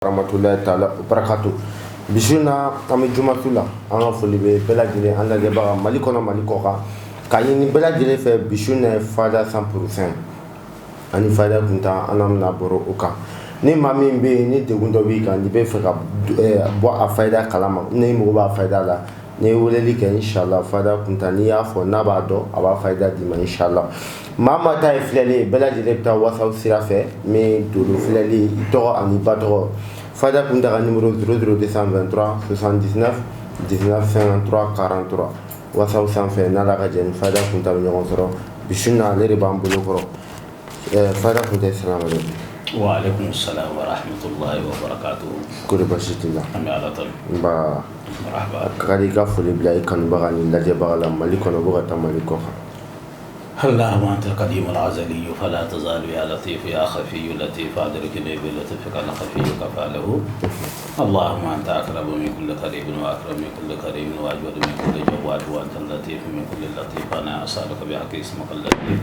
Rahmatullahi ta'ala barakatu bisuna ami jumatula an ka foli bɛ bɛɛ lajɛlen an lajɛbaga Mali kɔnɔ Mali kɔkan ka ɲini bɛɛ lajɛlen fɛ bisuna fada 100% ani fada kunta an bɛna baro o kan ni maa min bɛ yen ni degun dɔ b'i kan ni bɛ fɛ ka bɔ a fayda kalama ni mɔgɔ b'a fayda la ni weleli kɛ inshallah fada kunta ni y'a fɔ n'a b'a dɔn a b'a fayda d'i ma inshallah maa ta ye filɛli ye bɛɛ lajɛlen bɛ taa WhatsApp sira fɛ min dolo filɛli i tɔgɔ ani ba tɔgɔ fada kunta ka numéro 00223 79 19 53 43 WhatsApp sanfɛ n'Ala ka jɛ ni fada kunta bɛ ɲɔgɔn sɔrɔ bisuna ale de b'an bolo kɔrɔ fada kunta salamu alaikum. Wa alaikum salam wa rahmatullahi wa barakatuh. Kori basi t'i la. An bɛ Ala tanu. Nba ka di i ka foli bila i kanubaga ni lajɛbaga la Mali kɔnɔ bɔ ka taa Mali kɔkan. اللهم أنت القديم العزلي فلا تزال يا لطيف يا خفي لطيف أدركني بلطفك أنا خفي كفاله. اللهم أنت أقرب من كل قريب وأكرم من كل كريم وأجود من كل جواد وأنت اللطيف من كل لطيف أنا أسألك بحق اسمك اللطيف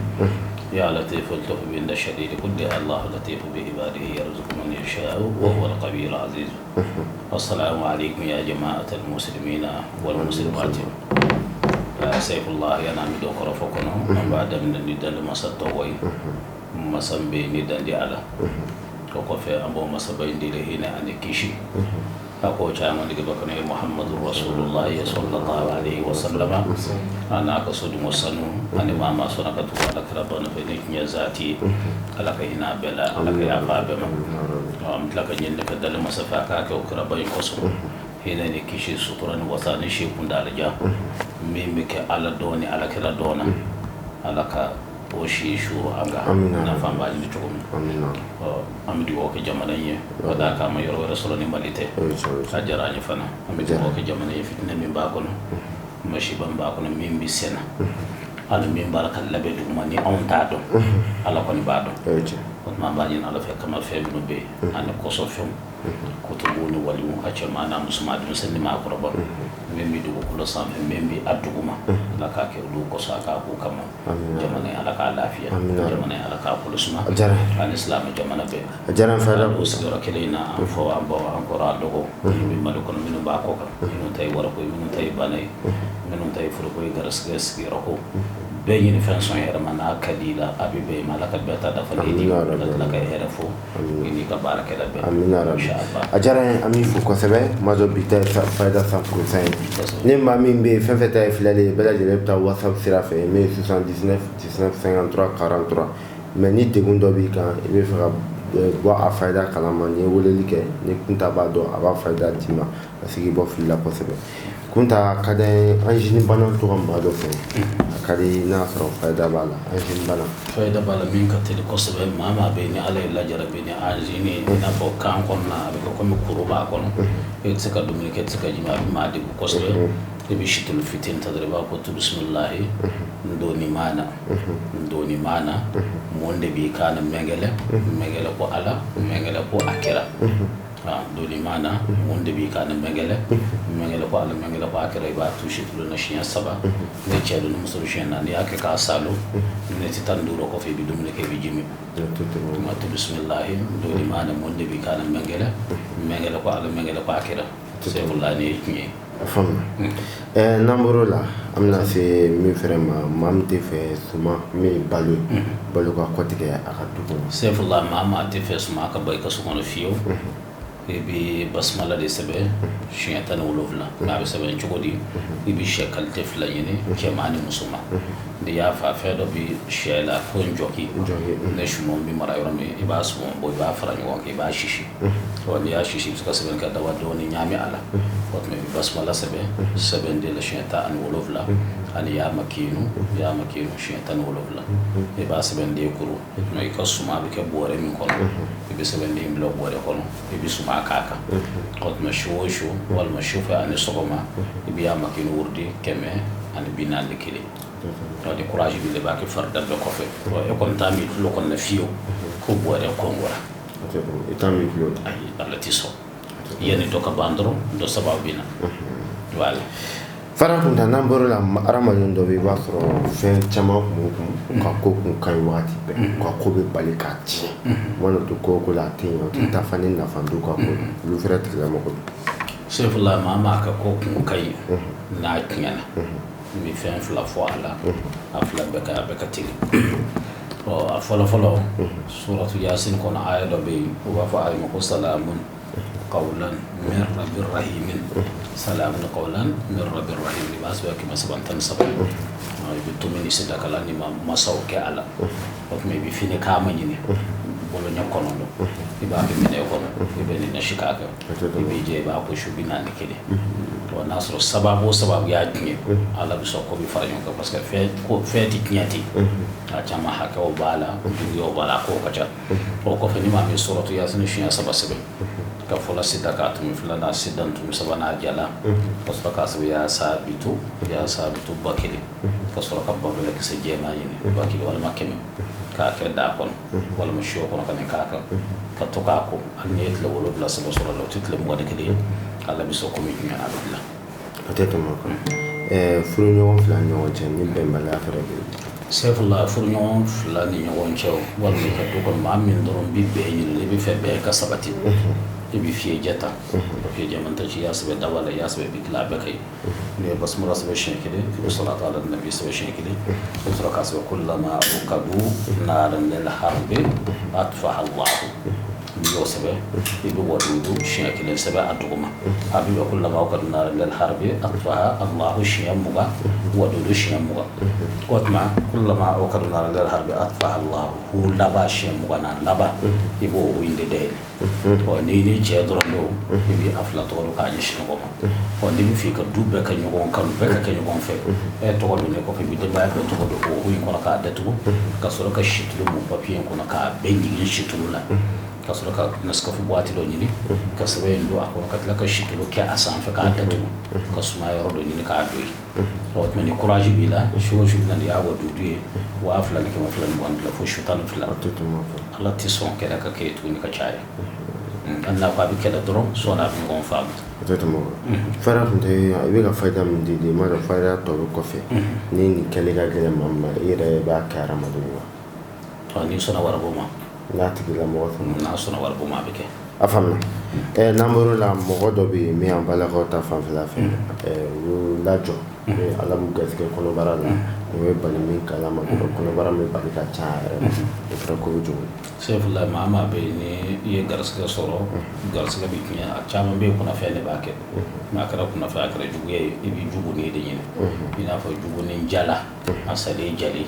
يا لطيف الطف عند الشديد كلها الله لطيف بعباده يرزق من يشاء وهو القوي العزيز. السلام عليكم يا جماعة المسلمين والمسلمات. سيف الله ينام دوكرا فكنا من بعد من النداء المسطوي مسمى نداء ديالا كوكوفي أبو مسبين دي لهنا عن كيشي أكو جامع دكبكنا محمد رسول الله صلى الله عليه وسلم أنا أقصد مسنو أنا ما سنك تقول كربنا في نية ذاتي على كهنا بلا على كيا فابما أمتلك جنك دل مسافة كوكربين قصر هنا نكشي سطران وثاني شيء كندارجا ميمك على دوني على كلا دونا على كا وشي شو عنها نفهم بعدين تقوم أمدي وقت جمالية وذاك ما يروي رسولنا مالته أجراني فنا أمدي وقت جمالية فتنة من باكونه ماشي باكونه مين بسنا على مين بارك الله بدوماني أون تادو على كوني بادو ما بعدين على فكرة ما في بنوبي أنا كوسوفيوم كتبوني واليوم أجمعنا مسلمات مسلمين ما أقربون ميمي دو كل سام ميمي أدوما لا كاكيرو كوساكا كوكما جمانة على كالافيا جمانة على كابول سما الإسلام جمانة بي أجران فعلا وسيرة كلينا فوا أمبوا أنكورا دوغو مملكون منو باكوكا منو تاي ورقوي منو تاي باني منو تاي فرقوي غرس غيركو بين فانسون يرمانا كديلا أبي بي مالك بيتا دفليدي لك يهرفو إني كبارك لبي إن شاء الله أجران أمي فوق سبع ما جو بيتا فايدة 100% نيم مين بي فين فتاة فلالي بلا جلبتا واتساب سرافة 19 19 53 43 مني تقول دوبي كان يبي فقط بوا فايدة كلام ني ولي لك ني كنت بعدو أبا فايدة تيما بس يجيبوا في لا possible كنت كده أنجني بنا توهم بعدو فين كده ناصر فايدة بالا أنجني بنا فايدة بالا مين كتير كوسبة ما بيني على إلا جرى بيني أنجني نبغى كان كنا بكم كروبا كنا يتسكى دومينيك يتسكى جماعة ما دي كوسبة يبيشتو الفتين تدريبا كتب بسم الله ndoni mana monde bi kana mengele ko ala mengele ko akira ndoni mana monde bi kana mengele ko ala mengele ko akira ba tushi tulo na shiya saba ne chelo no musoro shena ni ake ka salo ne titanduro ko fe bi dumle ke bi jimi ma to bismillah ndoni mana monde bi kana mengele ko ala mengele ko akira sefulani ni fam number la amna se mi frema mamte fe suma mi balu ko kotige akatuko sefullah mama te fe suma ka bay ka sukono fiyo bi basmala de sebe shiyatan wulovla ma be sebe chogodi bi shekal te flayini kemani musuma de ya fa fe do bi shela ko njoki ne shumon bi marayro mi ibasu bo ba farani won ke ba shishi to ya shishi ka sebe ka dawa do ni nyami ala ko me basmala sebe de la shiyatan wulovla ani ya makinu shiyatan wulovla e ba sebe de kuru no ka suma be ke bore mi kono bi sebe de mblo bore kono bi suma kaka qad mashwushu wal mashfufa an sogoma biya makinu wurdi keme an binan likili to de courage bi le ba ke farda be ko fe to e kon tami lo kon na fiyo ko boore ko ngora itami flo ay alati so yeni to ka bandro do sababina wala fara kun n'an bɔra la hadamaden dɔ bɛ i b'a sɔrɔ fɛn caman kun ka ko kun ka ɲi waati bɛɛ ka ko bɛ bali k'a tiɲɛ mana to ko ko la a tɛ ɲɛ o tɛ taa fa ni nafa don ka ko olu fɛnɛ tigilamɔgɔ don. Sefula maa maa ka ko kun ka ɲi n'a tiɲɛna n bɛ fɛn fila fɔ a la a fila bɛɛ ka teli a fɔlɔ suratu yasin kɔnɔ aya dɔ bɛ yen u b'a fɔ a ye ma ko salamun qawlan min rabbir rahimin salamun qawlan min rabbir rahim i b'a sɛbɛn 317 i bɛ tomini sidakala ni masaw kɛ a la o tuma i bɛ fini kaama ɲini bolo ɲɛ kɔnɔ dɔn i b'a bɛ minɛ kɔnɔ i bɛ nin nasi k'a kan i b'i jɛ i b'a ko su bi naani kelen n'a sɔrɔ sababu o sababu y'a tiɲɛ ala bɛ sɔn ko bɛ fara ɲɔgɔn kan parce que fɛn tɛ tiɲɛ ten a caman hakɛw b'a la juguyaw b'a la a kow ka ca o kɔfɛ ni maa min suratu yasin siɲɛ 3 sɛbɛn ka fɔlɔ sida k'a tumi filanan sida tumi sabanan jala ka sɔrɔ k'a sɛbɛn yaasa bitu ba kelen ka sɔrɔ ka babɛlɛ kisɛ jɛman ɲini ba kelen walima 100 k'a kɛ daa kɔnɔ walima siyɔ kɔnɔ ka nin k'a kan ka to k'a ko hali n'i ye tile 7 sɔrɔ la o tɛ tile 21 ye ala bɛ sɔn ko min ɲɛna a bɛ dilan o tɛ tɛmɛ o kan furu ɲɔgɔn fila ni ɲɔgɔn cɛ ni bɛnbaliya fɛnɛ bɛ yen Sefula furu ɲɔgɔn fila ni ɲɔgɔn cɛ walima ka du kɔnɔ maa min dɔrɔn bi bɛɛ ɲini i bɛ fɛ bɛɛ ka sabati i bɛ fiyɛ jɛta fiyɛ jɛman tɛ ci y'a sɛbɛn daba la y'a sɛbɛn bi tila a bɛɛ ka ye n'i ye basumala sɛbɛn siɲɛ 1 i bɛ sɔrɔ ala nabi sɛbɛn siɲɛ 1 i bɛ sɔrɔ k'a sɛbɛn kullama ukadu naaran lil harbi atfaha Allahu n'i y'o sɛbɛn i bɛ wadudu siɲɛ 1 sɛbɛn a duguma a bɛ kullama ukadu naaran lil harbi atfaha Allahu siɲɛ 20 wadudu siɲɛ 20 o tuma kullama ukadu naaran lil harbi atfaha Allahu hu laban siɲɛ 20 na laban i b'o wuli de dayɛlɛ n'i ni cɛ dɔrɔn don i bɛ a fila tɔgɔ don k'a ɲɛsin ɲɔgɔn ma n'i bɛ fɛ ka du bɛɛ ka ɲɔgɔn kanu bɛɛ ka kɛ ɲɔgɔn fɛ tɔgɔ don ne kɔfɛ i bɛ denbaya bɛɛ tɔgɔ don o in kɔnɔ k'a datugu ka sɔrɔ ka situlu mun papiye in kɔnɔ k'a bɛɛ ɲigin situlu la ka sɔrɔ ka Nescafé boîte dɔ ɲini ka sɛbɛn in don a kɔnɔ ka tila ka situlu kɛ a sanfɛ k'a datugu ka suma yɔrɔ dɔ ɲini k'a don yen o tuma ni courage b'i la su o su na n'i y'a wadudu ye 2000 ni 220 fo su 12 ala tɛ sɔn kɛlɛ ka kɛ tuguni ka caya an n'a fɔ a bɛ kɛlɛ dɔrɔn sɔn a bɛ ɲɔgɔn faamu o tɛ tɛmɛ o kan fara tun tɛ i bɛ ka fayida min di i m'a dɔn fayida tɔ bɛ kɔfɛ ni nin kɛlen ka gɛlɛn maa min ma i yɛrɛ b'a kɛ hadamaden ye wa n'i sɔnna waribɔ ma n'a tigilamɔgɔ fɛ n'a sɔnna waribɔ ma a bɛ kɛ a faamuna n'an bɔr'o la mɔgɔ dɔ bɛ yen min y'an balakaw ta fanfɛla fɛ u lajɔ ala m'u garisɛgɛ kɔnɔbara la u bɛ bali min kalama dɔrɔn kɔnɔbara min bali ka ca a yɛrɛ ma o fɛnɛ ko bɛ cogo di Sefula maa maa bɛ yen ni i ye garisɛgɛ sɔrɔ garisɛgɛ bɛ tiɲɛ a caman bɛ yen kunnafɛn de b'a kɛ n'a kɛra kunnafɛn a kɛra juguya ye i bɛ jugu ni de ɲini i n'a fɔ jugu ni jala a salen jalen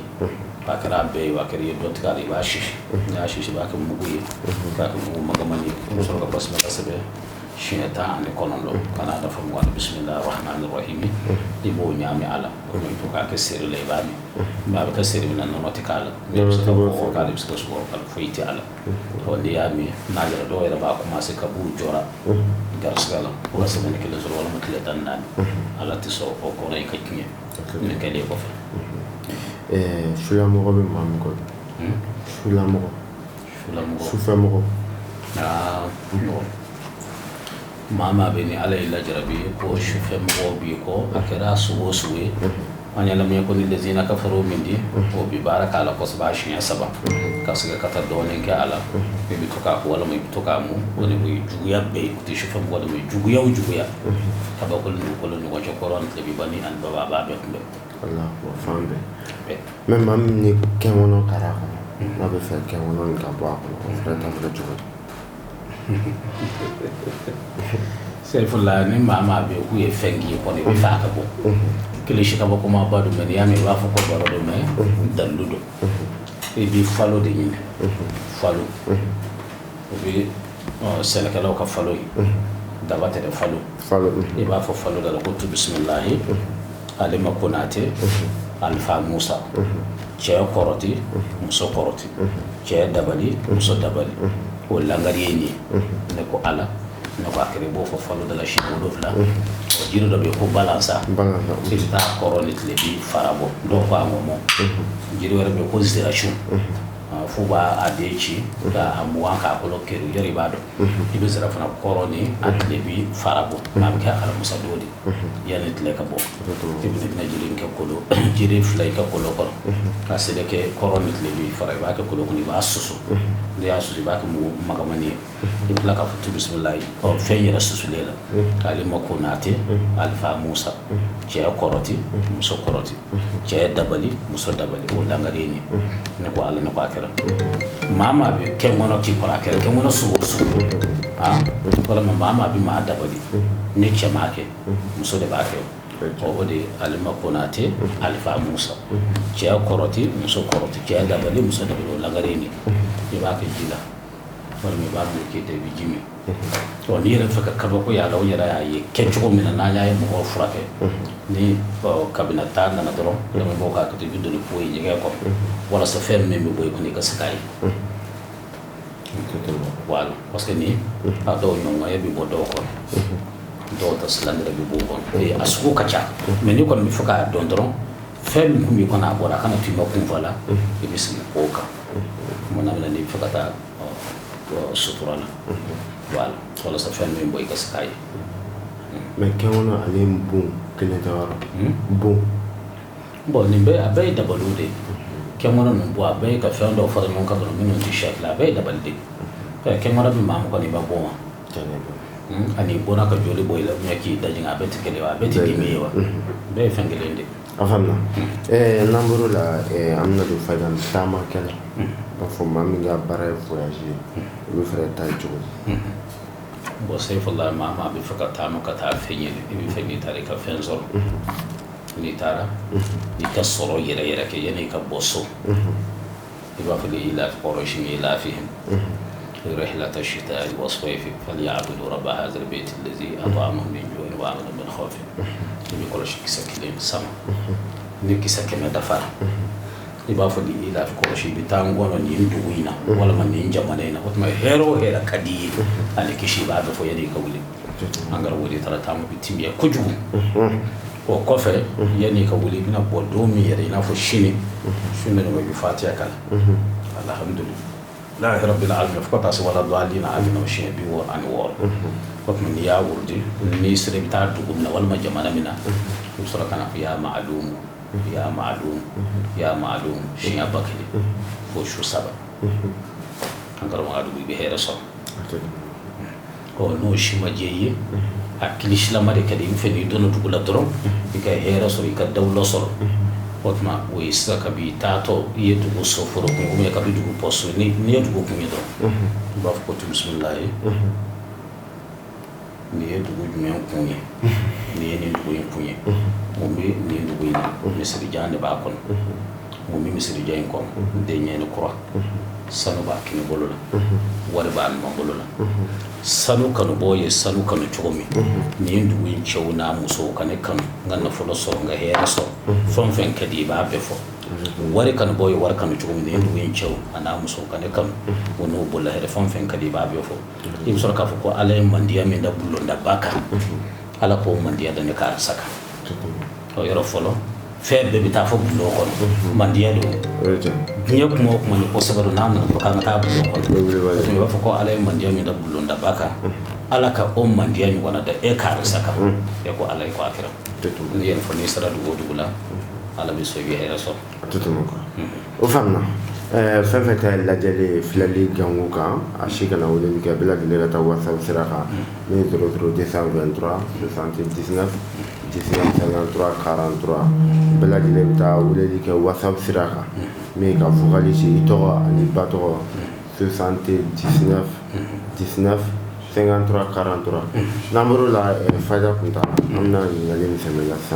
a kɛra a bɛɛ ye a kɛra i ye dɔ tigɛ a la i b'a sisi n'i y'a sisi i b'a kɛ mugu ye k'a kɛ mugu magamani ye i bɛ sɔrɔ ka basumala sɛbɛn siɲɛ 19 ka n'a dafa mugan ni bisimilahi rahmani rahim i b'o ɲaami a la komi i bɛ k'a kɛ seri la i b'a min mais a bɛ kɛ seri min na nɔnɔ tɛ k'a la n'i bɛ se ka kɔgɔ k'ale bɛ se ka sukaro k'ala foyi tɛ a la n'i y'a min n'a yɛrɛ dɔw yɛrɛ b'a commencé ka b'u jɔra garisɛgɛ la o ka semaine 1 sɔrɔ walima tile 14 ala tɛ sɔn o kɔrɔ i ka tiɲɛ nin kɛlen kɔfɛ sulamɔgɔ bɛ maa min kɔ sulamɔgɔ sufɛmɔgɔ maa maa bɛ ni ala y'i lajarabi ko sufɛ mɔgɔw b'i kɔ a kɛra sugu o sugu ye an y'a lamɛn ko ni lezina kafaru min di o bɛ baara k'a la kosɛbɛ a siɲɛ 3 ka segin ka taa dɔɔnin kɛ a la i bɛ to k'a ko walima i bɛ to k'a mun o de bɛ juguya bɛɛ ye o tɛ sufɛ mɔgɔ de bɛ juguya o juguya kabako ni dugukolo ni ɲɔgɔn cɛ kɔrɔ ni tilebin ni ani baba a b'a bɛɛ kunbɛn wala o fan bɛɛ mɛ maa min ni kɛnkɔnɔ kara kɔnɔ n'a bɛ fɛ kɛnkɔnɔ in ka bɔ a kɔnɔ o fɛnɛ ta fɛnɛ cogo di Sefula ni maa maa bɛ yen k'u ye fɛn k'i kɔnɔ i bɛ fɛ a ka bɔ kilisi ka bɔ kuma ba don mɛ n'i y'a mɛn i b'a fɔ ko baro don mɛ dalilu don i bɛ falo de ɲini falo o bɛ sɛnɛkɛlaw ka falo ye daba tɛ dɛ falo i b'a fɔ falo da la ko tu bisimilahi ale ma konate alifa musa cɛ kɔrɔti muso kɔrɔti cɛ dabali muso dabali o langari ye nin ye ne ko ala ne ko a kɛra i b'o fɔ falo da la si 7 o jiri dɔ bɛ yen ko balansa i bɛ taa kɔrɔ ni tile bi fara bɔ dɔw ko a ŋɔmɔ jiri wɛrɛ bɛ yen ko zirasu fuba adeci da amuwan ka kolo keru yari bado ibe zara fana koroni atle bi farabo ma ka ala musa dodi yani tle ka bo ibe na jirin ka kolo jiri flay ka kolo ko asede ke koroni tle bi fara ba ka kolo ni ba susu de asu ba ka mu magamani ibe la ka futu bismillah o feyi rasul lela ali makunati alfa musa je koroti muso koroti je dabali muso dabali o dangarini ne ko ala ne ko akira mama be ke mono ki para ke mono su wala mama bi ma dabali ne chemake muso de ba ke o de alima konate alfa musa je koroti muso koroti je dabali muso dabali o dangarini e ba ke jila wala me ba mo ke te bi jimi to ni re fa ka ba ko ya law yara ya ye ke chugo mina na ya mo frake ni kabina ta na doro da mo ka to bidu ni poyi ni ko wala sa fer même boy ko ni ka sakay wala parce que ni a do no ngaya bi bodo ko do ta slandre bi bo ko e asu ka cha mais ni ko mi fuka don doro fer mi ko mi ko na bora kana ti ma ko wala e bi sin ko ka mo na la ni fuka ta suturala wala wala sa fer même boy ka sakay mais kemono alim bon kenetawara bon ni be abe dabalude kemono no bo abe ka fe ndo fa mon ka no mino ti chef la abe dabalde kemono bi mam ko ni ba bon ani bona ka joli boy la nyaki daji ngabe tikele wa be ti mewa be fengelende afamna namburu la amna do faydan tama kala ba fo mami ga bare voyager lu frère tay jogo bo sayfullah mama bi faka tama ka ta fenye bi fenye tare ka fenzor ni tara ni ka soro yere yere ke yani ka boso iba fili ila quraish ila fihim رحلة الشتاء والصيف فليعبدوا رب هذا البيت الذي أطعمهم من جوع وآمنهم من خوف يقول شيء سكلين سما نيكي سكمة دفر iba fodi ila ko shi bitango no ni nduwina wala man ni jamanena hotma hero hera kadi ali kishi ba do fo yani kawli angar wodi tara tamu bitimi ya kuju ko kofe yani kawli bina bodo mi yere ina fo shini shini no bi fatiha kala alhamdulillah la rabbil alamin fa ta wala dalina agna shi bi wa an war hotma ni ya wurdi ni sire bita dugum na wal ma jamana mina sura kana ya ma'lum ya ma'lum shi ya bakli ko shu saba angaro ma adu bi hera so ko no shi majeye akili shila mare kadi feni dono dugula doro ika hera so ika dawlo so otma wo isaka bi tato yedu go so foro ko me ka bi dugu poso ni yedu go kunye do ba ko bismillah ni yedu go jume kunye ni dugu kunye mumbi ni dugu ni misiri jande ba kon mumbi misiri jayn kon de nyene kura sanu ba kini bolola wari ba ma bolola sanu kanu boye sanu kanu chomi ni dugu in chawna muso kane kan nganna folo so nga hera so fon fen kadi ba be fo wari kanu boye wari kanu chomi ni dugu in chaw ana muso kane kan wono bolla hera fon fen kadi ba be fo im so ka fo ko alay mandiya min da bulonda baka ala ko mandiya da ne ka saka o yoro folo febe bita fo bulo ko mandiya do dunya kuma ni ko sabado namna ko kan ta bulo ko to fo ko alay mandiya mi da bulo nda baka ala ka o mandiya mi wona da e ka saka e ko alay ko akira ni en fo ni sara do dugula ala bi so bi hera so tutumo ko o famna fefeta la jale filali ganguka ashika na wole mi ka bela gilera ta wasa siraka ni 00223 79 1953 bela gilera ta wole li ka wasa siraka mi ka fukali ci ito ani bato 79 19 53 43 numero la fayda kunta amna ngali mi semela sa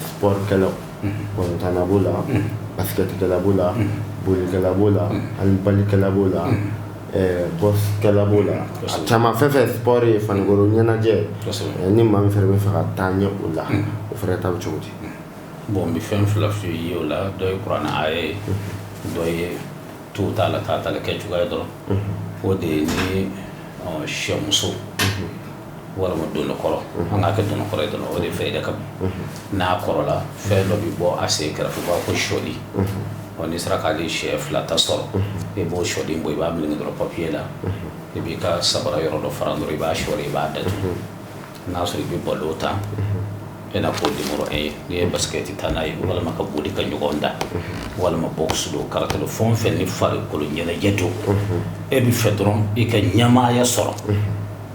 sport kala kunta na bula basket kala bula boli kala bula albali kala bula boss kala bula chama fefe sport fan goro nyana je ni mam ferme fa tanya ula o fere tab choti bon bi fem fla fi yola do qur'an ay do ye tuta la tata la ke chuga do o de ni shamsu wala mo do koro anga ke do koro do o de fe de kam na koro la fe do bi bo ase kra fu ko sholi on sera k'ale siɲɛ fila ta sɔrɔ i b'o sɔden bɔ i b'a meleke dɔrɔn papiye la i b'i ka sabara yɔrɔ dɔ fara dɔrɔn i b'a sɔɔri i b'a datugu n'a sɔrɔ i bɛ balo ta e na ko numéro 1 ye n'i ye basikɛti ta n'a ye walima ka boli ka ɲɔgɔn da walima box do karatelo fɛn o fɛn ni farikolo ɲɛnajɛ do e bɛ fɛ dɔrɔn i ka ɲɛmaaya sɔrɔ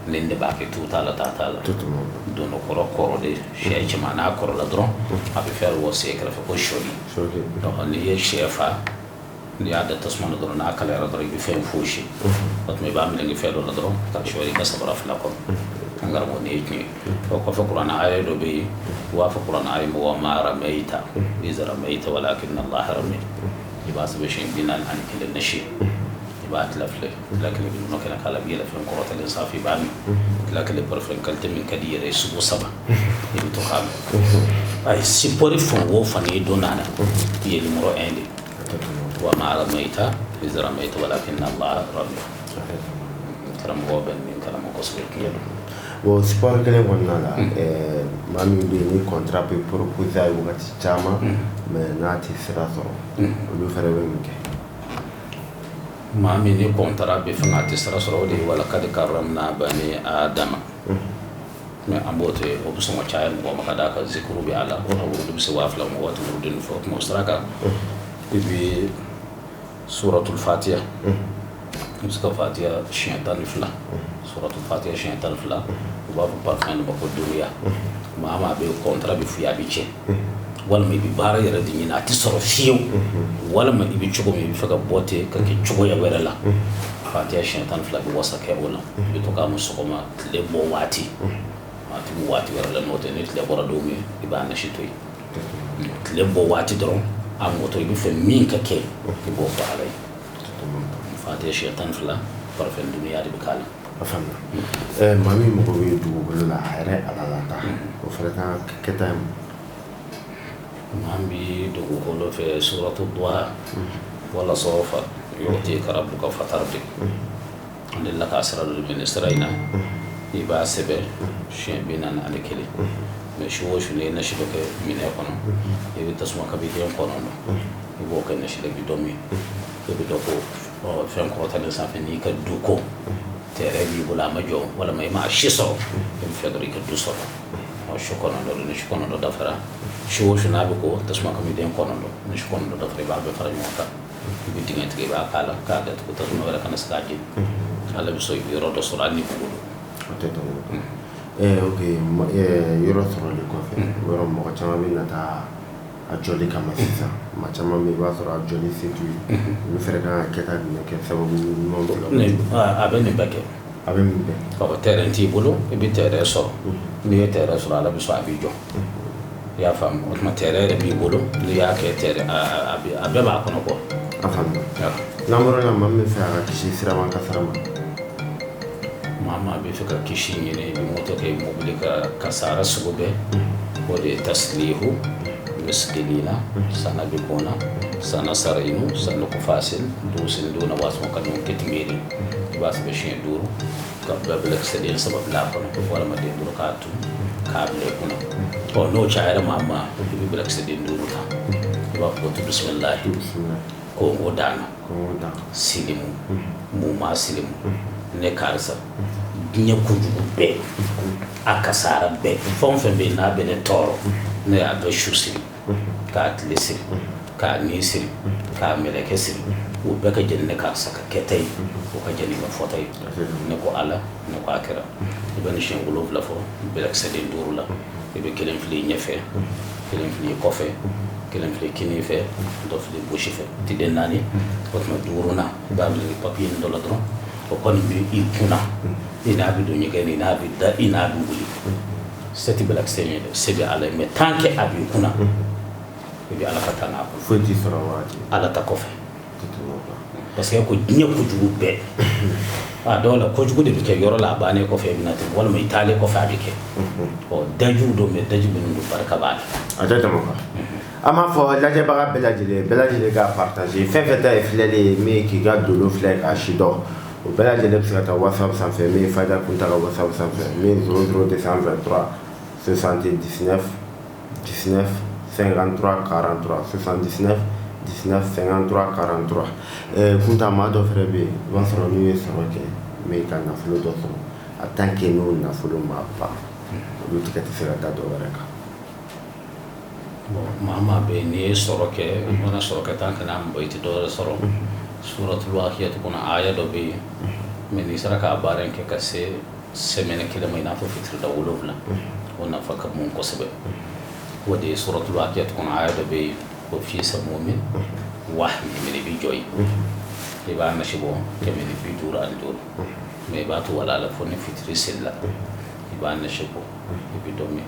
nin de b'a kɛ tu t'a la t'a la don dɔ kɔrɔ de sɛ caman n'a kɔrɔ la dɔrɔn a bɛ fɛn dɔ sen kɛrɛfɛ ko sɔli donc n'i ye sɛ fa n'i y'a da tasuma na dɔrɔn n'a kalayara dɔrɔn i bɛ fɛn fosi o tuma i b'a meleke fɛn dɔ la dɔrɔn ka sɔɔri i ka sabara fila kɔnɔ an karamɔgɔ nin ye tiɲɛ o kɔfɛ kuranɛ aya dɔ bɛ yen u b'a fɔ kuranɛ aya wa ma ramayta iz ramayta walakinna Allaha rama i b'a sɛbɛn siɲɛ 41 na si i b'a tila filɛ tila kelen bɛ nɔnɔ kɛnɛ k'a la i bɛ yɛlɛ fɛn kɔrɔtalen sanfɛ i b'a min tila kelen parfum qualité min ka di i yɛrɛ ye sugu 3 i bɛ to k'a min ayi support fɛn o fɛn ye don n'a na i ye numéro 1 de wa ma ramayta iz ramayta walakinna Allaha rama karamɔgɔ bɛ nin karamɔgɔ kosɛbɛ tiɲɛ don. Bon sport kelen kɔnɔna la maa min bɛ yen ni contrat bɛ proposer a ye wagati caman mais n'a tɛ sira sɔrɔ olu fɛnɛ bɛ mun kɛ. maa min ni contrat bɛ fɛn a tɛ sira sɔrɔ o de ye walakad karamna bani adama mais an b'o to yen o bɛ sɔn ka caya mɔgɔ ma ka d'a kan zikuru bɛ a la wurudu bɛ se 2000 ma waati wurudu fɔ kuma o sira kan i bɛ suratul fatiha i bɛ se ka fatiha siɲɛ 12 suratul fatiha siɲɛ 12 u b'a fɔ parfum dɔ ma ko duniya maa maa bɛ contrat bɛ f'i ye a bɛ tiɲɛ walima i bɛ baara yɛrɛ de ɲini a tɛ sɔrɔ fiyewu walima i bɛ cogo min i bɛ fɛ ka bɔ ten ka kɛ cogoya wɛrɛ la fatiha siɲɛ 12 bɛ wasa kɛ o la i bɛ to k'a mu sɔgɔma tile bɔ waati waati wɛrɛ la n'o tɛ ni tile bɔra don min i b'a nasi to yen tile bɔ waati dɔrɔn a mɔtɔ i bɛ fɛ min ka kɛ i b'o fɔ ala ye fatiha siɲɛ 12 parfum duniya de bɛ k'a la. A faamuya maa min mago bɛ dugukolo la a yɛrɛ ala la ta o fana ka kɛta ye maa min bɛ dugukolo fɛ suratu duha wala sawfa yu'tika rabbuka fatardi an delila k'a sira dɔ de minɛ sira in na i b'a sɛbɛn siɲɛ 41 mais su o su n'i ye nasi dɔ kɛ minɛn kɔnɔ i bɛ tasuma kabiden kɔnɔ i b'o kɛ nasi la i bɛ dɔ min i bɛ dɔ ko fɛn kɔrɔtalen sanfɛ n'i ka du ko tɛrɛ b'i bolo a ma jɔ walima i ma si sɔrɔ i bɛ fɛ dɔrɔn i ka du sɔrɔ su kɔnɔntɔn ni su kɔnɔntɔn dafara su o su n'a bɛ ko tasuma kabiden kɔnɔntɔn ni su kɔnɔntɔn dafara i b'a bɛɛ fara ɲɔgɔn kan i bɛ dingɛ tigɛ i b'a k'a la k'a datugu tasuma wɛrɛ kana se k'a jeni ala bɛ sɔn i bɛ yɔrɔ dɔ sɔrɔ hali ni bolo o tɛ tɔgɔ ok yɔrɔ sɔrɔli kɔfɛ yɔrɔ mɔgɔ caman bɛ na taa a jɔli kama sisan maa caman bɛ i b'a sɔrɔ a jɔli se t'u ye olu fɛnɛ kan ka kɛta jumɛn kɛ sababu ɲuman dɔ la a bɛ nin bɛɛ kɛ a bɛ min bɛɛ terrain t'i bolo i bɛ terrain sɔrɔ n'i ye terrain sɔrɔ ala bɛ sɔn a b'i jɔ i y'a faamu o tuma terrain yɛrɛ b'i bolo n'i y'a kɛ terrain a bɛɛ b'a kɔnɔ bɔ a faamuya n'an bɔra la maa min bɛ fɛ a ka kisi siraban kasara ma maa maa bɛ fɛ ka kisi ɲini i bɛ moto kɛ mobili ka kasara sugu bɛɛ o de ye taslihu miskilina sana bikuna sana sarinu sana kufasin dusin duna wasu kadun kitmiri ba su bishin duru ka babla ksadin sabab la kono wala ma den duru ka tu ka ble kuna to no chaira mama bi black ksadin duru ta ba ko to bismillah ko godana silimu mu ma silimu ne karsa dinya kujugu be akasara be fon fen be na be ne toro ne a do shusi k'a tile siri k'a ni siri k'a meleke siri o bɛɛ ka jeni ne k'a saka kɛta ye o ka jeni ka fɔta ye ne ko ala ne ko a kɛra i bɛ ni siɲɛ 7 fɔ bɛlɛkisɛden 5 la i bɛ 1 fili ɲɛfɛ 1 fili kɔfɛ 1 fili kini fɛ dɔ fili gosi fɛ tiden 4 o tuma 5nan i b'a minɛ papiye nin dɔ la dɔrɔn o kɔni bɛ i kunna i n'a bɛ don ɲɛgɛn i n'a bɛ da i n'a bɛ wuli seti bɛlɛkisɛ ye dɛ se bɛ ala ye mais tant que a b'i kunna i bɛ ala ka taa n'a kɔnɔ foyi t'i sɔrɔ waati ala ta kɔfɛ parce que ko diɲɛ kojugu bɛɛ a dɔw la kojugu de bɛ kɛ yɔrɔ la a bannen kɔfɛ i bɛna ten walima i taalen kɔfɛ a bɛ kɛ ɔ dajuw don mais daji minnu don barika b'a la a tɛ tɛmɛ kan an b'a fɔ lajɛbaga bɛɛ lajɛlen ka partager fɛn fɛn ta ye filɛli ye min k'i ka dolo filɛ k'a si dɔn o bɛɛ lajɛlen bɛ se ka taa whatsapp sanfɛ min ye Fayida Kuntala whatsapp sanfɛ min 00223 79 19 53 43 79 1953 43 kunta maa dɔ fɛnɛ bɛ yen i b'a sɔrɔ n'u ye sɔrɔ kɛ mais ka nafolo dɔ sɔrɔ en tant que n'o nafolo ma ban olu tigɛ tɛ se ka da dɔ wɛrɛ kan. bon maa maa bɛ yen n'i ye sɔrɔ kɛ i mana sɔrɔ kɛ tan kana mɔgɔ i tɛ dɔ wɛrɛ sɔrɔ suratul waqiyyah kɔnɔ aya dɔ bɛ yen mais n'i sera k'a baara in kɛ ka se semaine kelen ma i n'a fɔ fitiri da 7 o nafa ka bon kosɛbɛ o de ye suratul waqiyyah kɔnɔ aya dɔ bɛ yen ko fi samumin wahmin i bɛ jɔ yen i b'a nasi bɔ 150 mais i b'a to wala la fo ni fitiri selila i b'a nasi bɔ i bɛ dɔ min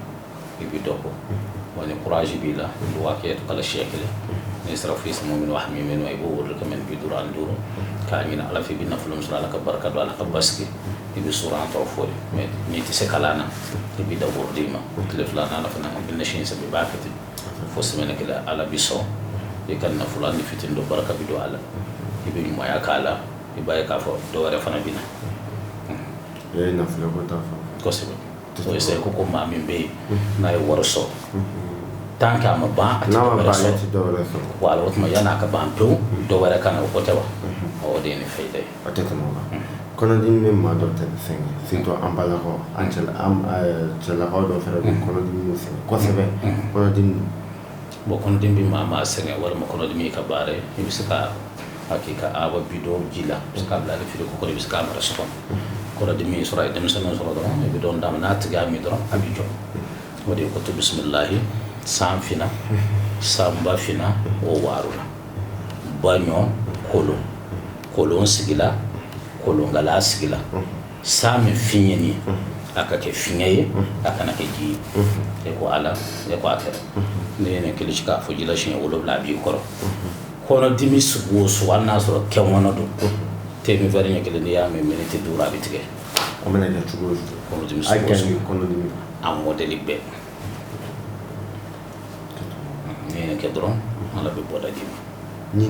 i bɛ dɔ bɔ wa ni courage b'i la waqiyyah kala siɲɛ kelen n'i sera fi samumin wahmin i b'o wolo 150 k'a ɲini ala fɛ i bɛ nafolo min sɔrɔ ala ka barika don ala ka basigi i bɛ suran tɔw fɔ de mais n'i tɛ se kalan na i bɛ da woro d'i ma tile 2 nan fana i bɛ nasi in sɛbɛn i b'a kɛ ten fo semaine kelen ala bɛ sɔn i ka nafolo ni fitinin dɔ barika bɛ don a la i bɛ ɲumanya k'a la i b'a ye k'a fɔ dɔ wɛrɛ fana bɛ na. e ye nafolo ko ta fɔ. kosɛbɛ o ye sɛ ko maa min bɛ yen n'a ye wari sɔrɔ tant que a ma ban a tɛ dɔ wɛrɛ sɔrɔ wala o tuma yan'a ka ban pewu dɔ wɛrɛ ka na o ko tɛ wa o de ye nin fayida ye. a tɛ tɛmɛ o kan. kɔnɔdimi bɛ maa dɔ tɛ sɛgɛn surtout an balakaw an cɛlakaw dɔ fɛnɛ bɛ kɔnɔdimi bɛ sɛgɛn kosɛbɛ kɔnɔdimi. bon kɔnɔdimi bɛ maa sɛgɛn walima kɔnɔdimi ka baara ye i bɛ se ka hakika aba bidon ji la i bɛ se k'a bila ale fili ko kɔrɔ i bɛ se k'a mara so kɔnɔ kɔnɔdimi sɔrɔ a ye denmisɛnninw sɔrɔ dɔrɔn i bɛ dɔn d'a ma n'a tigi y'a min dɔrɔn a bɛ jɔ o de ye ko to bisimilahi san fina sanba fina o waaru la baɲɔ kolon sigila kolongala sigila san min fiɲɛ ni a ka kɛ fiɲɛ ye a kana kɛ ji ye e ko ala e ko a kɛra ne ye nin kelen k'a fɔ ji la siɲɛ 7 a b'i kɔrɔ kɔnɔdimi sugu o sugu hali n'a sɔrɔ kɛmɔnɔ don temi fɛrɛ ɲɛ kelen n'i y'a mɛn miniti 5 a bɛ tigɛ. o mana kɛ cogo o cogo kɔnɔdimi sugu o sugu kɔnɔdimi a mɔdɛli bɛɛ n'i ye nin kɛ dɔrɔn ala bɛ bɔda d'i ma. ni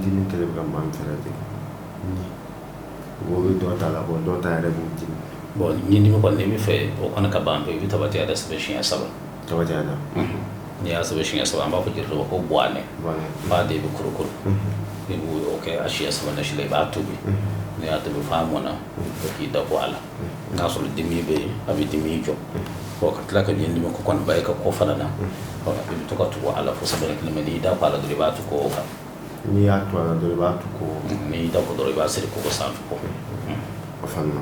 dimi kɛlɛ bɛ ka maa min fɛnɛ tigɛ o bɛ dɔ ta la dɔ ta yɛrɛ b'o dimi. bon ɲindimi kɔni n'i bɛ fɛ o kɔni ka ban pewu i bɛ tabatiya da sɛbɛn siɲɛ 3. tabatiya da. n'i y'a sɛbɛn siɲɛ 3 an b'a fɔ jeli dɔ ma ko buwanɛ b'a de bɛ kurukuru i b'o kɛ a siɲɛ 3 nasi la i b'a tobi n'i y'a tobi f'a mɔna i k'i da bɔ a la n'a sɔrɔ dimi bɛ yen a bɛ dimi jɔ ka tila ka ɲindimi ko kɔni ba ye ka ko fana na i bɛ to ka tugu a la fo sɛbɛn kelen mɛ n'i da ko a la dɔrɔn i b'a tugu o kan. n'i y'a to a la dɔrɔn i b'a tugu n'i da ko dɔrɔn i b'a siri kogo sanfɛ ko. o fana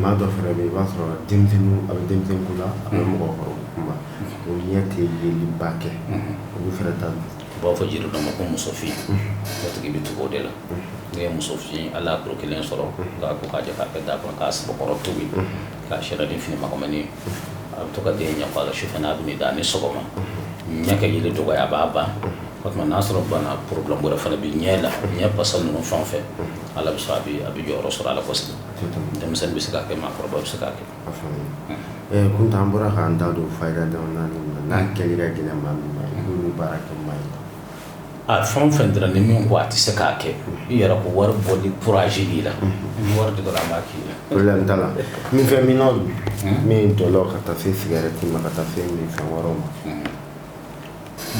maa dɔ fɛnɛ bɛ yen i b'a sɔrɔ denmisɛnnin a bɛ denmisɛnnin ko la a bɛ mɔgɔkɔrɔba kuma o ɲɛ tɛ yeliba kɛ olu fɛnɛ ta don. u b'a fɔ jiri dɔ ma ko musofin o tigi bɛ tugu o de la n'i ye musofin ala y'a kilo 1 sɔrɔ k'a ko k'a jɛ k'a kɛ da kɔnɔ k'a sabakɔrɔ tobi k'a sɛra ni fini makɔmɛni a bɛ to ka den ɲɛfɔ a la sufɛ n'a bɛ ni da ni sɔgɔma ɲɛ ka yeli dɔgɔya a b'a ban o tuma n'a sɔrɔ bana problème wɛrɛ fana bɛ ɲɛ la ɲɛ pasa ninnu fɛn o fɛn ala bɛ sɔn a bɛ jɔyɔrɔ sɔrɔ a la kosɛbɛ denmisɛnnin bɛ se k'a kɛ maakɔrɔba bɛ se k'a kɛ. kunta an bɔra k'an da don fayida dama n'a kɛli ka gɛlɛn maa min ma i b'olu baara kɛ maa ye. a fɛn o fɛn dira ni min ko a tɛ se k'a kɛ i yɛrɛ ko wari bɔli courage b'i la ni wari de dɔrɔn an b'a k'i la. problème t'a la min fɛn min nɔ min tɔlɔ ka taa se cigarette ma ka taa se min fɛn wɛrɛw ma.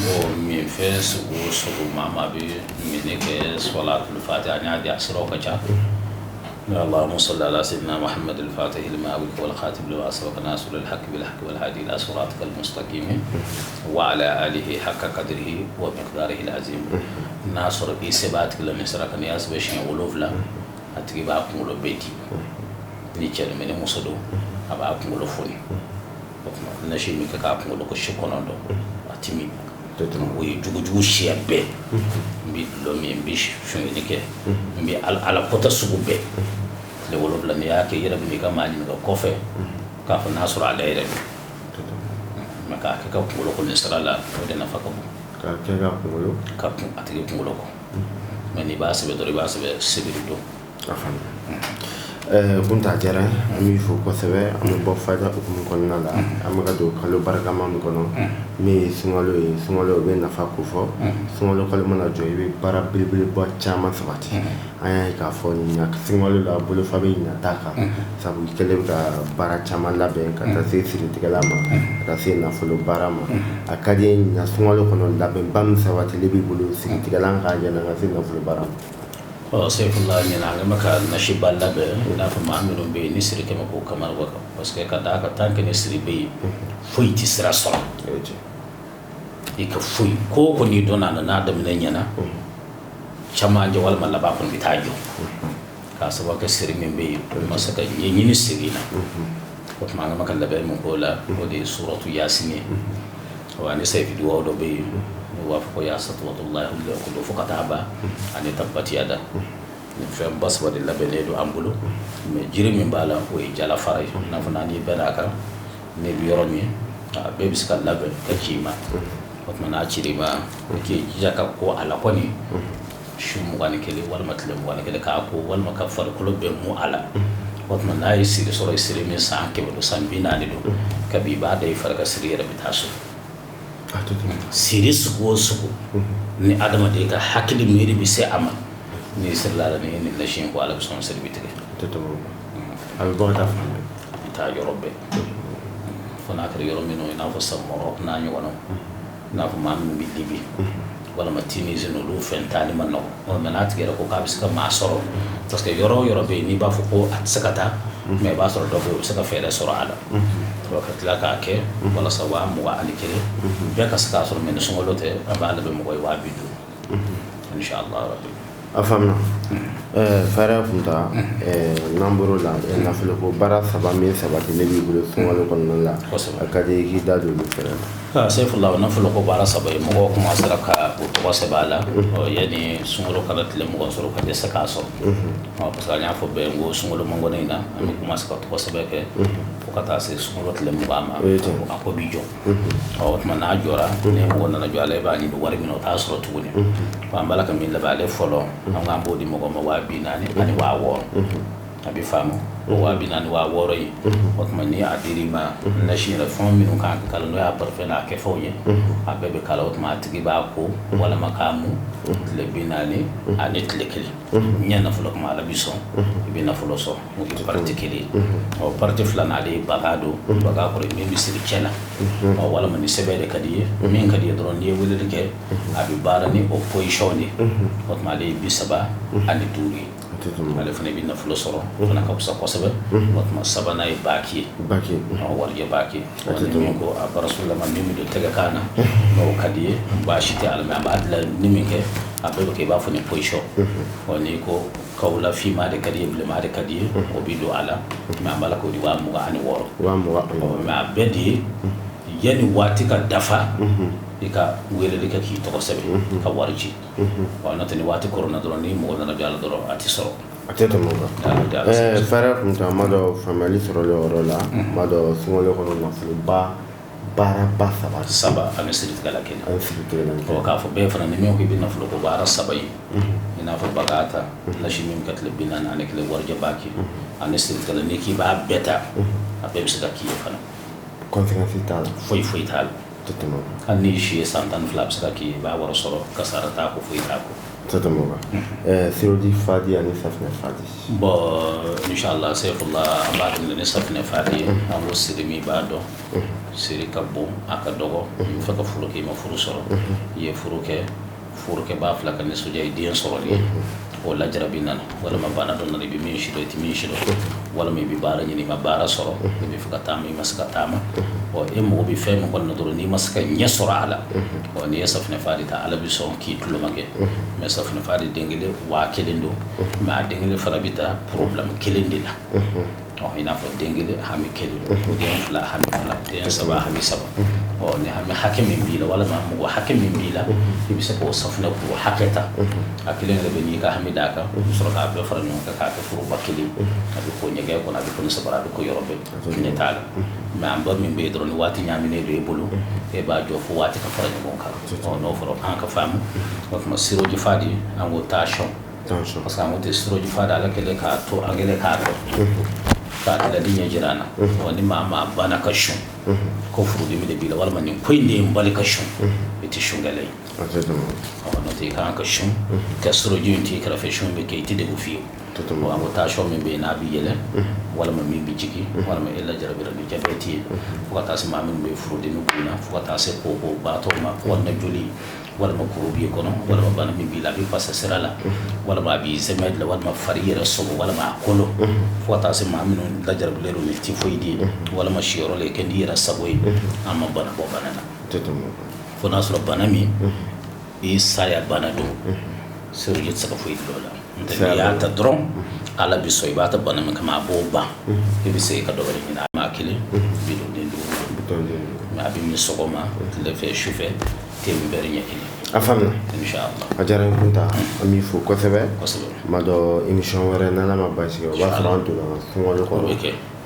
bon min fɛn sugu o sugu maa bɛ min kɛ salatul fatiha an y'a di a siraw ka ca. اللهم صل على سيدنا محمد الفاتح لما أغلق والخاتم لما سبق ناصر الحق بالحق والهادي إلى صراطك المستقيم وعلى آله حق قدره ومقداره العظيم ناصر بسباتك لم يسرك نياس بشين ولوف لا أتجيب أكمل بيتي نيجي من مسدو أبا أكمل فوني نشي ميكا أكمل كشكونا دو أتمي وي جوجو شيابه مبي لومي مبي شوني كي مبي على كوتا سوغو بي le wolo bla ni yake yera bi ka mali nga kofe ka fa nasur ala yera ma ka ka ko ko ni sala o de na fa ko ka ke ga ko ka atike ko ko mais ni ba se be do ba se be sibiru do afan kunta jara ami fo kosɛbɛ an bɛ bɔ fada hukumu kɔnɔna la an bɛ ka don kalo barikama min kɔnɔ min ye sunkalo ye sunkalo bɛ nafa ko fɔ sunkalo kalo mana jɔ i bɛ baara belebeleba caman sabati an y'a ye k'a fɔ sunkalo la bolofa bɛ ɲinata kan sabu i kɛlen bɛ ka baara caman labɛn ka taa se siritigɛla ma ka taa se nafolo baara ma a ka di n ye sunkalo kɔnɔ labɛnba min sabatili b'i bolo siritigɛla ka yɛlɛ ka se nafolo baara ma. Seyfullah ɲinan an bɛ ka nasiba labɛn i n'a fɔ maa minnu bɛ yen ni siri kɛmɛ k'o kamara bɔ kan parce que ka d'a kan tant que ni siri bɛ yen foyi tɛ sira sɔrɔ i ka foyi ko o ko n'i dɔnna a la n'a daminɛ ɲɛna caman jɛ walima laban kɔni bɛ taa jɔ k'a sababu kɛ siri min bɛ yen o ma se ka ɲɛɲini siri la o tuma an ka labɛn min k'o la o de ye suratu yasin ye wa ni seyfi duwawu dɔ bɛ yen wa fɔ ya satwatullahi ko do fo ka taa ban ani tabbati yada ni fɛn ba saba de labɛnnen don an bolo mais jiri min b'a la o ye jala fara ye n'a fɔ n'an ye bɛɛ n'a kan ne bɛ yɔrɔ min a bɛɛ bɛ se ka labɛn ka ci i ma o tuma n'a cir'i ma i k'i jija ka ko a la kɔni su 21 walima tile 21 k'a ko walima ka farikolo bɛɛ mun a la o tuma n'a ye siri sɔrɔ i siri min san 100 don san 40 don kabi i b'a da i fari ka siri yɛrɛ bɛ taa so siri sugu o sugu ni adamaden ka hakili miiri bɛ se a ma ni sirila la ni ni lasiyɛn ko ala bɛ sɔn siri bi tigɛ a bɛ bɔ ka taa fan bɛ taa yɔrɔ bɛɛ fo n'a kɛra yɔrɔ min i n'a fɔ samɔrɔ n'a ɲɔgɔnnaw i n'a fɔ maa min bɛ dibi walima Tunisie n'olu fɛn taali ma nɔgɔn mais n'a tigɛra ko k'a bɛ se ka maa sɔrɔ parce que yɔrɔ o yɔrɔ bɛ yen n'i b'a fɔ ko a tɛ se ka taa mais i b'a sɔrɔ dɔ bɛ yen o bɛ se ka fɛɛrɛ sɔrɔ a la ka tila k'a kɛ walasa 21 bɛɛ ka se k'a sɔrɔ mais ni sunkalo tɛ an b'a labɛn mɔgɔ ye 50 inshallah rabbi a faamuna fɛɛrɛ kunta n'an bɔr'o la nafolo ko baara saba min sabatilen b'i bolo sunkalo kɔnɔna la a ka di i k'i da don olu fɛnɛ na. Seyfullah nafolo ko baara saba ye mɔgɔw commencera ka o tɔgɔ sɛbɛn a la yanni sunkalo kana tile 20 sɔrɔ ka dɛsɛ k'a sɔrɔ parce que an y'a fɔ bɛɛ n ko sunkalo mangɔnɔ in na an bɛ commencer ka tɔgɔ sɛbɛn kɛ fo ka taa se sunkalo tile 20 ma a ko bi jɔ o tuma n'a jɔra ni mɔgɔ nana jɔ a la i b'a ɲini wari min na o t'a sɔrɔ tuguni an b'a la ka min labɛn ale fɔlɔ an k'an b'o di mɔgɔ ma 40,000 ani 60,000 a bɛ faamu o 40,000 ani 60,000 ye o tuma ni a dir'i ma nasi yɛrɛ fɛn minnu kan ka kalan n'o y'a parfait n'a kɛfɛnw ye a bɛɛ bɛ kala o tuma a tigi b'a ko walima k'a mu tile 40 ani tile 1 ɲɛ nafolo kuma ala bi sɔn i bɛ nafolo sɔrɔ o ye parti kelen ye ɔ parti filanan ale ye baga don baga kɔrɔ min bɛ siri cɛ la ɔ walima ni sɛbɛn de ka di ye min ka di ye dɔrɔn n'i ye weleli kɛ a bɛ baara ni o position de o tuma ale ye 30 ani 5 ye ale fana bɛ nafolo sɔrɔ fana ka fisa kosɛbɛ o tuma sabanan ye baki ye warijɛ baki ni min ko a barasulama min bɛ don tɛgɛ kan na n'o ka di ye baasi tɛ ala mɛ an b'a dilan ni min kɛ a bɛɛ bɛ kɛ i b'a fɔ ni position ɔ n'i ko kawla finma de ka di ye bilenma de ka di ye o bɛ don a la mɛ an b'a la k'o di 26 ani 6 mɛ a bɛɛ de ye yanni waati ka dafa i ka weleli kɛ k'i tɔgɔ sɛbɛn ka wari ci n'o tɛ ni waati kɔrɔna dɔrɔn ni mɔgɔ nana jɔ a la dɔrɔn a tɛ sɔrɔ a tɛ tɛmɛ o kan fɛɛrɛ kunta n m'a dɔn faamuyali sɔrɔlen o yɔrɔ la n m'a dɔn sunkalo kɔnɔ nafoloba baaraba saba ani siritigɛla kelen k'a fɔ bɛɛ fana ni min ko i bɛ nafolo ko baara saba ye i n'a fɔ bagata nasi min ka tile 40 ani 1 warijɛ baki ani siritigɛla n'i k'i b'a bɛɛ ta a bɛɛ bɛ se ka k'i ye fana confiance t'a la foyi t'a la hali n'i si ye san 12 a bɛ se ka k'i ye i b'a wari sɔrɔ kasara t'a ko foyi t'a ko sirodi fadi ani safinɛ fadi bon inshallah Seyfullah an b'a daminɛ ni safinɛ fadi ye an ko siri min b'a dɔn siri ka bon a ka dɔgɔ i bɛ fɛ ka furu kɛ i ma furu sɔrɔ i ye furu kɛ b'a fila ka nisɔndiya i den sɔrɔli ye o lajarabi nana walima bana dɔ nana i bɛ min sidɔn i tɛ min sidɔn walima i bɛ baara ɲini i ma baara sɔrɔ i bɛ fɛ ka taama i ma se ka taama e mago bɛ fɛn min kɔni na dɔrɔn n'i ma se ka ɲɛ sɔrɔ a la n'i ye safinɛ fadi ta ala bɛ sɔn k'i tuloma kɛ mais safinɛ fadi den kelen 1000 don mais a den kelen fana bɛ taa problème kelen de la i n'a fɔ den kelen hami 1 den 2 hami 2 den 3 hami 3 ni hami hakɛ min b'i la walima mɔgɔ hakɛ min b'i la i bɛ se k'o safinɛ k'o hakɛ ta a kelen yɛrɛ bɛ n'i ka hami d'a kan i bɛ sɔrɔ k'a bɛɛ fara ɲɔgɔn kan k'a kɛ foroba kelen a bɛ ko ɲɛgɛn kɔnɔ a bɛ ko ni sabara a bɛ ko yɔrɔ bɛɛ ne t'a la mais an ba min bɛ yen dɔrɔn ni waati ɲaaminen don i bolo e b'a jɔ fo waati ka fara ɲɔgɔn kan n'o fɔra an ka faamu o tuma siroji fadi an ko tension tension parce que amote stroji fada ala kele ka to angele ka to ka la dinya jirana wani mama bana ka shun ko furu mi de bila wala man ko inde mbali ka shun iti shungale no te kan ka shun ka stroji inti kala fe shun be ke iti de gufi wa amota sho min be na bi yele wala ma min bi jiki wala ma illa jarabira bi jabeti ko ta se ma min be furu de mi kuna ko ta se ko ba to ma wala juli wala ma ko bi kono wala ma bana min bi la bi passa serala wala ma bi semed la wala ma fariyera so wala ma kolo ko ta se ma min la jarabira lo ti foydi wala ma shiro le ken dira saboy amma bana bo bana na fo na so bana mi bi saya bana do sir yit saka foydi lola ya ta dron ala bi soy bata bana mi kama boba e bi sey ka do bari ina ma kile bi do de do ma bi mi sogoma le fe chauffeur te mi bari nyakili afamna inshallah ajaran kunta ami fo ko sebe ma do émission wara nana ma basi ba franto na fo ko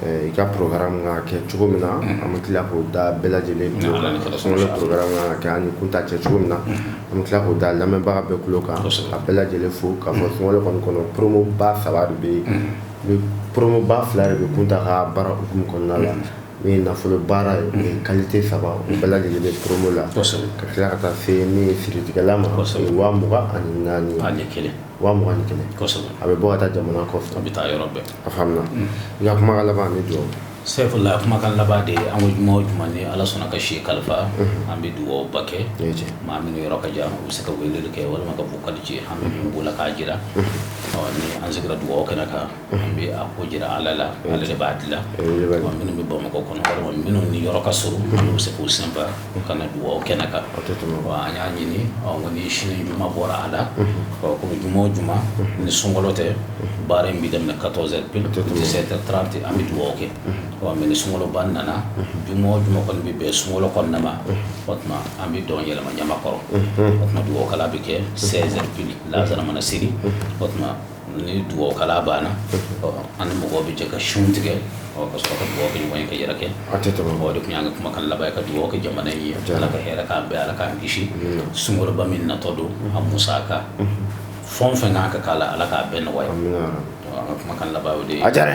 i ka programme nga ke cogo min na an bɛ tila k'o da bɛɛ lajɛlen tulo kan sunkalo programme nga kɛ an ni kunta cɛ cogo min na an bɛ tila k'o da lamɛnbaga bɛɛ tulo kan a bɛɛ lajɛlen fo k'a fɔ sunkalo kɔni kɔnɔ promo ba 3 de bɛ yen promo ba 2 de bɛ kunta ka baara hukumu kɔnɔna la min ye nafolo baara ye qualité 3 o bɛɛ lajɛlen bɛ promo la ka tila ka taa se min ye firitigɛla ma 2024 a bɛ bɔ ka taa jamana kɔfɛ a bɛ taa yɔrɔ bɛɛ a faamuna i ka kuma ka laban ne dugawu Saifullah kumakan laban de an ko juma o juma ni ala sɔnna ka si kalifa an bɛ dugawu ba kɛ maa minnu yɔrɔ ka jan u bɛ se ka weleli kɛ walima ka vocal ci an bɛ min b'o la k'a jira ni an sigira dugawu kɛnɛ kan an bɛ a ko jira ala la ale de b'a dilan minnu bɛ Bamakɔ kɔnɔ walima minnu ni yɔrɔ ka surun olu bɛ se k'u senfa ka na dugawu kɛnɛ kan an y'a ɲini nko ni sini juma bɔra a la komi juma o juma ni sunkalo tɛ baara in bɛ daminɛ 14h pile 17h30 an bɛ dugawu kɛ mais ni sunkalo ban nana juma o juma kɔni bɛ bɛn sunkalo kɔnɔna ma o tuma an bɛ dɔn yɛlɛma ɲama kɔrɔ o tuma dugawu kala bɛ kɛ 16h pile lazara mana siri o tuma ni dugawu kala banna an ni mɔgɔw bɛ jɛ ka sun tigɛ ka sɔrɔ ka dugawu kɛ ɲɔgɔn ye ka yɛrɛ kɛ o de tun y'an ka kumakan laban ye ka dugawu kɛ jamana in ye ala ka hɛrɛ k'an bɛɛ ala k'an kisi sunkaloba min natɔ don a musaka fɛn o fɛn kan ka k'a la ala k'a bɛɛ nɔgɔya kumakan laban o de ye a diyara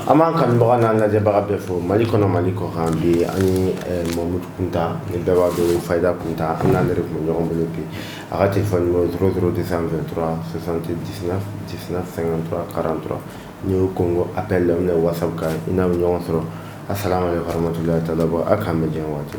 an b'an kanubaga n'an lajɛbaga bɛɛ fo mali kɔnɔ mali kɔ kan bi an ye mamudu kunta ni bɛɛ b'a dɔn fayida kunta an n'ale de tun bɛ ɲɔgɔn bolo bi a ka telefɔni numéro 00223 79 19 53 43 n'i y'o kongo appel la whatsapp kan i n'a bɛ ɲɔgɔn sɔrɔ assalamu alaikum warahmatullahi taala a k'an bɛ diɲɛ waati